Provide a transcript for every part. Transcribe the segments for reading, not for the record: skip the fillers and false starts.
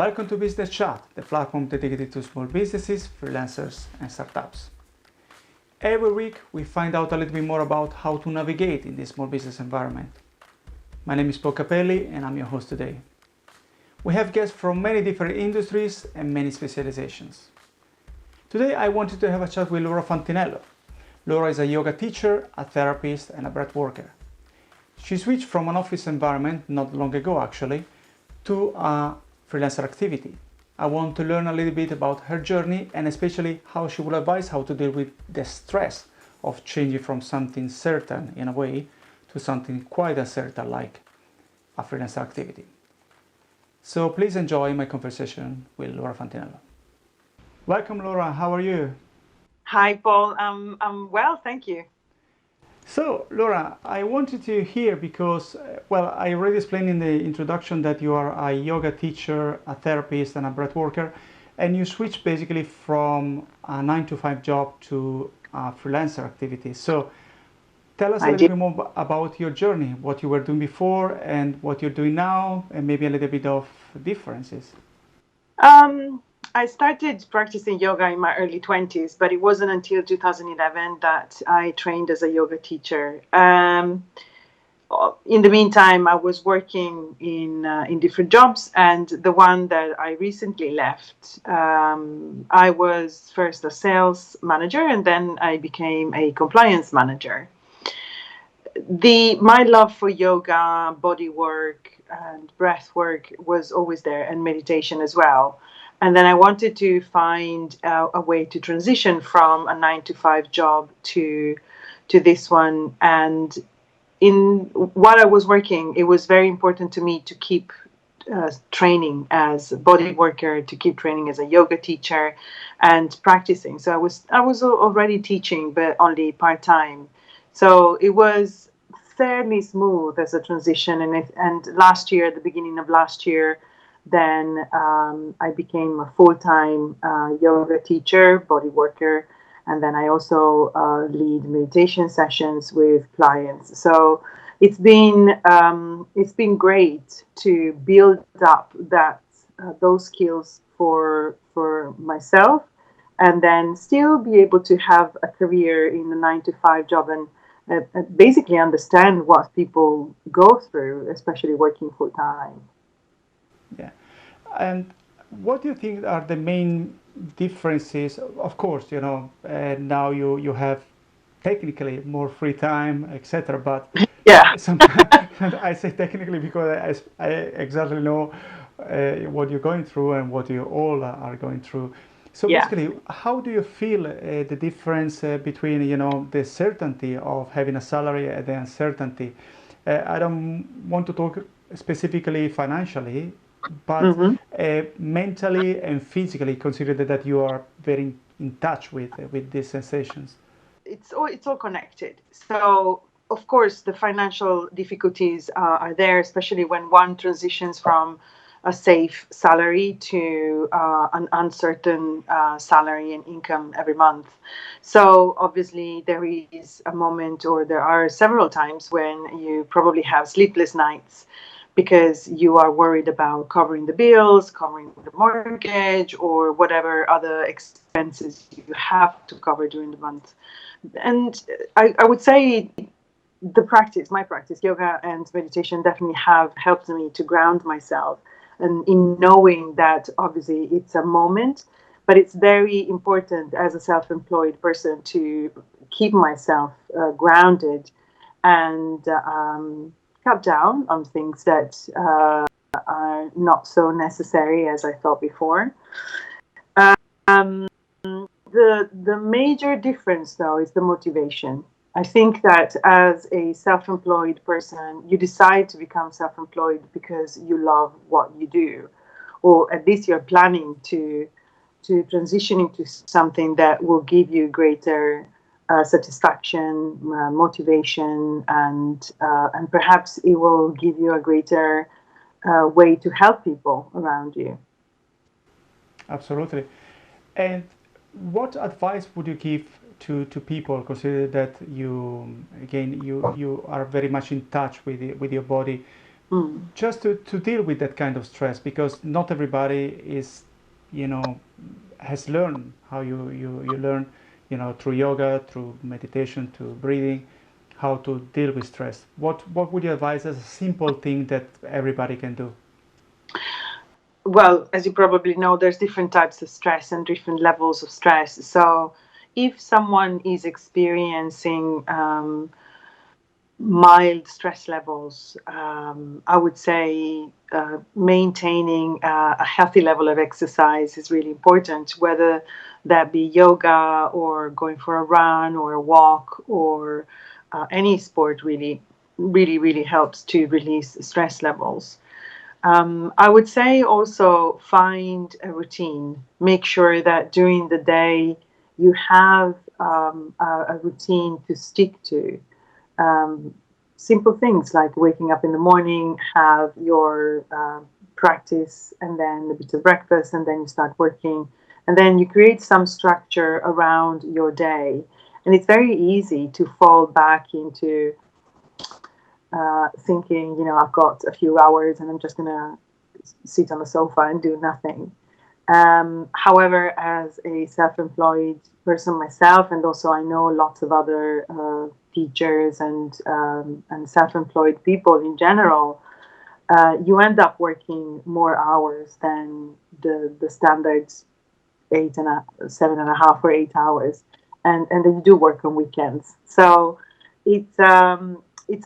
Welcome to Business Chat, the platform dedicated to small businesses, freelancers, and startups. Every week, we find out a little bit more about how to navigate in this small business environment. My name is Paul Capelli, and I'm your host today. We have guests from many different industries and many specializations. Today, I wanted to have a chat with Laura Fantinello. Laura is a yoga teacher, a therapist, and a breath worker. She switched from an office environment, not long ago actually, to a freelancer activity. I want to learn a little bit about her journey and especially how she will advise how to deal with the stress of changing from something certain in a way to something quite uncertain like a freelancer activity. So please enjoy my conversation with Laura Fantinello. Welcome, Laura. How are you? Hi, Paul. I'm well, thank you. So, Laura, I wanted to hear because, I already explained in the introduction that you are a yoga teacher, a therapist, and a breath worker, and you switched basically from a 9-to-5 job to a freelancer activity. So, tell us a I little did. bit more about your journey, what you were doing before and what you're doing now, and maybe a little bit of differences. I started practicing yoga in my early 20s, but it wasn't until 2011 that I trained as a yoga teacher. In the meantime, I was working in different jobs, and the one that I recently left, I was first a sales manager, and then I became a compliance manager. My love for yoga, body work, and breath work was always there, and meditation as well. And then I wanted to find a way to transition from a 9-to-5 job to this one. And while I was working, it was very important to me to keep training as a body worker, to keep training as a yoga teacher, and practicing. So I was already teaching, but only part time. So it was fairly smooth as a transition. And last year, at the beginning of last year, then I became a full-time yoga teacher, body worker, and then I also lead meditation sessions with clients. So it's been great to build up those skills for myself, and then still be able to have a career in the 9-to-5 job and basically understand what people go through, especially working full time. Yeah. And what do you think are the main differences? Of course, now you have technically more free time, etc. But Yeah, sometimes I say technically because I exactly know what you're going through and what you all are going through. So yeah. basically, how do you feel the difference between the certainty of having a salary and the uncertainty? I don't want to talk specifically financially, but hmm mentally and physically, consider that you are very in touch with these sensations. it's all connected. So of course the financial difficulties are there, especially when one transitions from a safe salary to an uncertain salary and income every month. So obviously there is a moment, or there are several times when you probably have sleepless nights because you are worried about covering the bills, covering the mortgage, or whatever other expenses you have to cover during the month. And I would say my practice, yoga and meditation, definitely have helped me to ground myself, and in knowing that obviously it's a moment, but it's very important as a self-employed person to keep myself grounded and cut down on things that are not so necessary as I thought before. Um, the major difference, though, is the motivation. I think that as a self-employed person, you decide to become self-employed because you love what you do, or at least you're planning to transition into something that will give you greater satisfaction, motivation, and perhaps it will give you a greater way to help people around you. Absolutely. And what advice would you give to people, consider that you again you are very much in touch with with your body, just to deal with that kind of stress, because not everybody is, has learned how you learn, through yoga, through meditation, through breathing, how to deal with stress. What would you advise as a simple thing that everybody can do? Well, as you probably know, there's different types of stress and different levels of stress. So if someone is experiencing mild stress levels, I would say maintaining a healthy level of exercise is really important, whether that be yoga or going for a run or a walk or any sport really helps to release stress levels. I would say also find a routine. Make sure that during the day you have a routine to stick to. Um, Simple things like waking up in the morning, have your practice, and then a bit of breakfast, and then you start working. And then you create some structure around your day. And it's very easy to fall back into thinking, I've got a few hours and I'm just going to sit on the sofa and do nothing. However, as a self-employed person myself, and also I know lots of other teachers and self-employed people in general, you end up working more hours than the standard 7.5 or 8 hours, and then you do work on weekends. So it's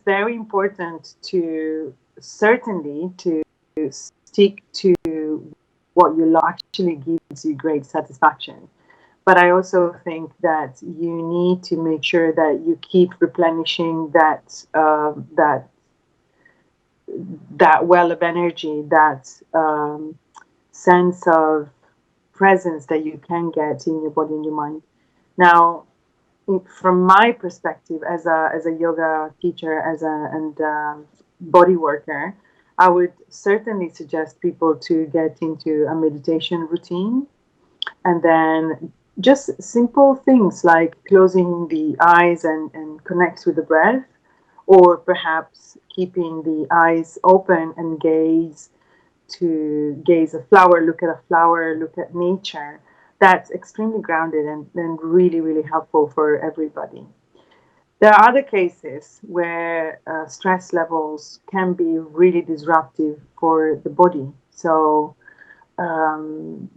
very important to certainly to stick to what you actually gives you great satisfaction. But I also think that you need to make sure that you keep replenishing that well of energy, that sense of presence that you can get in your body and your mind. Now, from my perspective as a yoga teacher, and body worker, I would certainly suggest people to get into a meditation routine, and then just simple things like closing the eyes and connect with the breath, or perhaps keeping the eyes open and gaze a flower, look at a flower, look at nature. That's extremely grounded and really helpful for everybody. There are other cases where stress levels can be really disruptive for the body. So, um,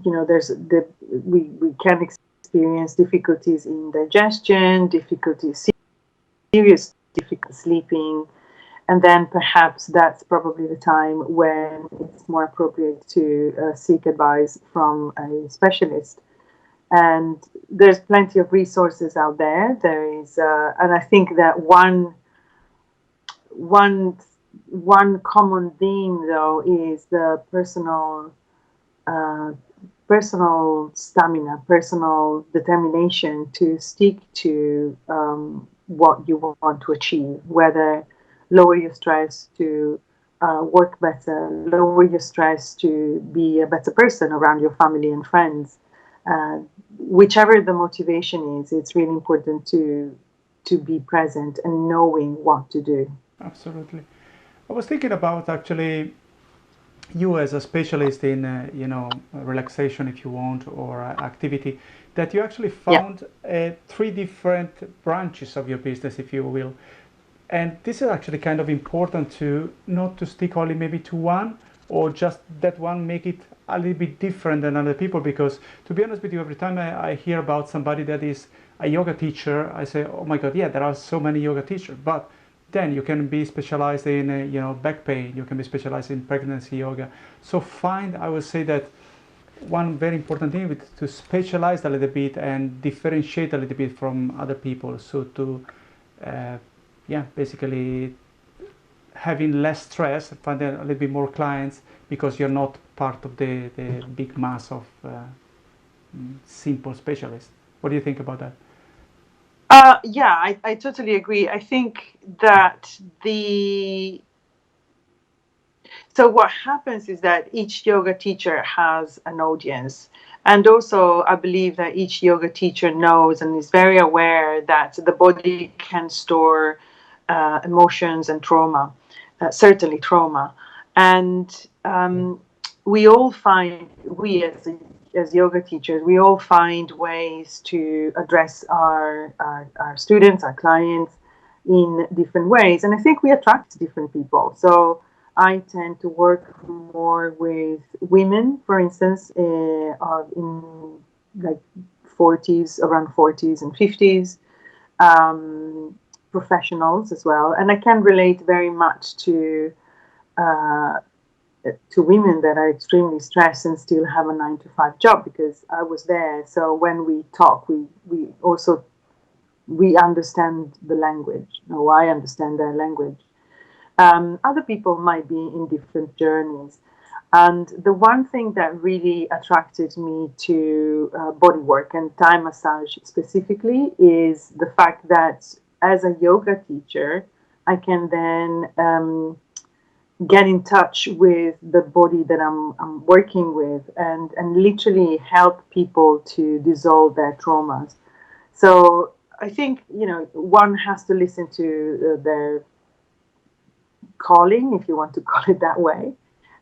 we can experience difficulties in digestion, serious difficulty sleeping, and then perhaps that's probably the time when it's more appropriate to seek advice from a specialist. And there's plenty of resources out there. And I think that one one common theme though is the uh, personal stamina, personal determination to stick to what you want to achieve, whether lower your stress to work better, lower your stress to be a better person around your family and friends. Uh, Whichever the motivation is, it's really important to be present and knowing what to do. Absolutely. I was thinking about actually you as a specialist in relaxation, if you want, or activity, that you actually Yeah. found three different branches of your business, if you will. And this is actually kind of important to not to stick only maybe to one, or just that one make it a little bit different than other people. Because to be honest with you, every time I hear about somebody that is a yoga teacher, I say, oh my god, yeah, there are so many yoga teachers. But then you can be specialized in back pain, you can be specialized in pregnancy yoga. So find, I would say that one very important thing is to specialize a little bit and differentiate a little bit from other people. So to uh, yeah, basically having less stress, finding a little bit more clients, because you're not part of the big mass of simple specialists. What do you think about that? Yeah, I totally agree. I think that the so what happens is that each yoga teacher has an audience. And also, I believe that each yoga teacher knows and is very aware that the body can store emotions and trauma. certainly trauma. And we all find, we as yoga teachers, we all find ways to address our students, our clients in different ways. And I think we attract different people. So I tend to work more with women, for instance, in like 40s, around 40s and 50s, professionals as well. And I can relate very much uh, to women that are extremely stressed and still have a 9 to 5 job, because I was there. So when we talk, we also we understand the language. Or I understand their language. Other people might be in different journeys. And the one thing that really attracted me to bodywork and Thai massage specifically is the fact that as a yoga teacher, I can then get in touch with the body that I'm working with, and literally help people to dissolve their traumas. So I think, one has to listen to their calling, if you want to call it that way,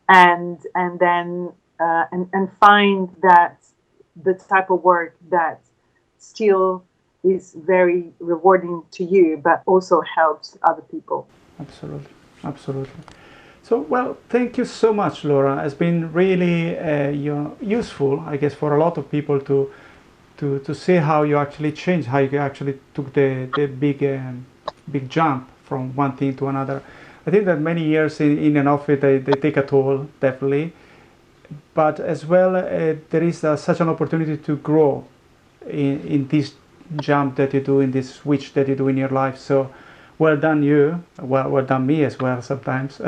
and then and find that the type of work that still is very rewarding to you, but also helps other people. Absolutely, absolutely. So, well, thank you so much, Laura. It's been really useful, I guess, for a lot of people to see how you actually changed, how you actually took the big jump from one thing to another. I think that many years in an office, they take a toll, definitely. But as well, there is such an opportunity to grow in this jump that you do, in this switch that you do in your life. So, well done you, well done me as well sometimes.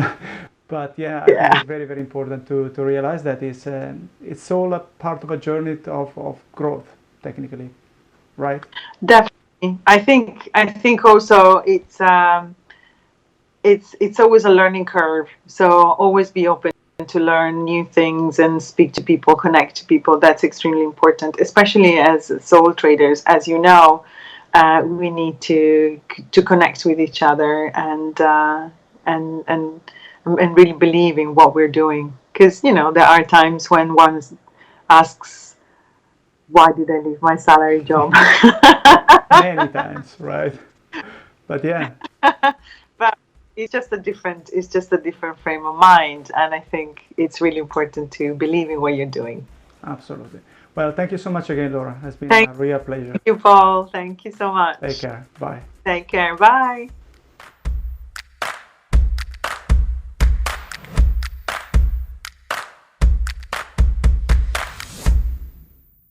But yeah, I think Yeah, it's very, very important to realize that it's all a part of a journey of growth, technically, right? definitely. I think also it's always a learning curve. So always be open to learn new things and speak to people, connect to people. That's extremely important, especially as soul traders. As you know, we need to connect with each other and and and really believe in what we're doing. Because there are times when one asks, "Why did I leave my salary job?" Many times, right? But yeah, But it's just a different frame of mind, and I think it's really important to believe in what you're doing. absolutely. Well, thank you so much again, Laura. It's been Thank a real pleasure. you, Paul. Thank you so Take much. care. Bye. Take care. Bye.